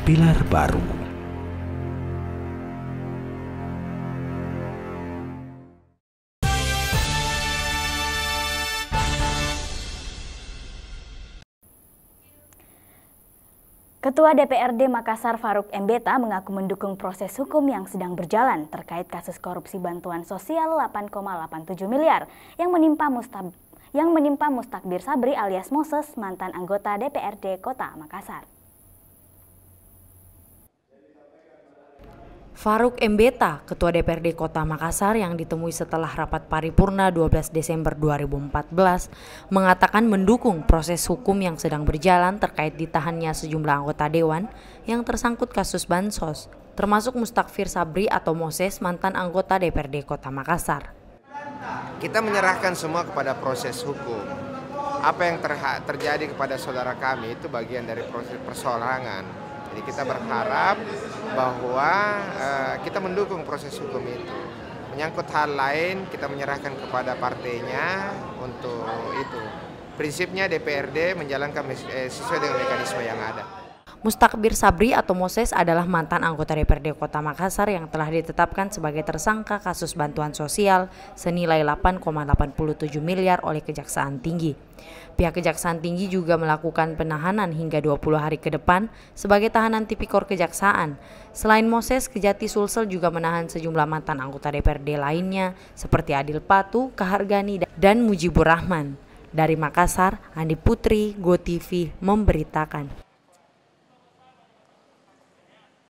Pilar Baru. Ketua DPRD Makassar Farouk Mbeta mengaku mendukung proses hukum yang sedang berjalan terkait kasus korupsi bantuan sosial 8,87 miliar yang menimpa Mustakbir Sabri alias Moses, mantan anggota DPRD Kota Makassar. Farouk Mbeta, Ketua DPRD Kota Makassar yang ditemui setelah rapat paripurna 12 Desember 2014, mengatakan mendukung proses hukum yang sedang berjalan terkait ditahannya sejumlah anggota dewan yang tersangkut kasus bansos, termasuk Mustakbir Sabri atau Moses, mantan anggota DPRD Kota Makassar. Kita menyerahkan semua kepada proses hukum. Apa yang terjadi kepada saudara kami itu bagian dari proses persoalangan. Jadi kita berharap bahwa kita mendukung proses hukum itu. Menyangkut hal lain kita menyerahkan kepada partainya untuk itu. Prinsipnya DPRD menjalankan sesuai dengan mekanisme yang ada. Mustakbir Sabri atau Moses adalah mantan anggota DPRD Kota Makassar yang telah ditetapkan sebagai tersangka kasus bantuan sosial senilai 8,87 miliar oleh Kejaksaan Tinggi. Pihak Kejaksaan Tinggi juga melakukan penahanan hingga 20 hari ke depan sebagai tahanan tipikor Kejaksaan. Selain Moses, Kejati Sulsel juga menahan sejumlah mantan anggota DPRD lainnya seperti Adil Patu, Kahargani, dan Mujibur Rahman. Dari Makassar, Andi Putri, GoTV memberitakan.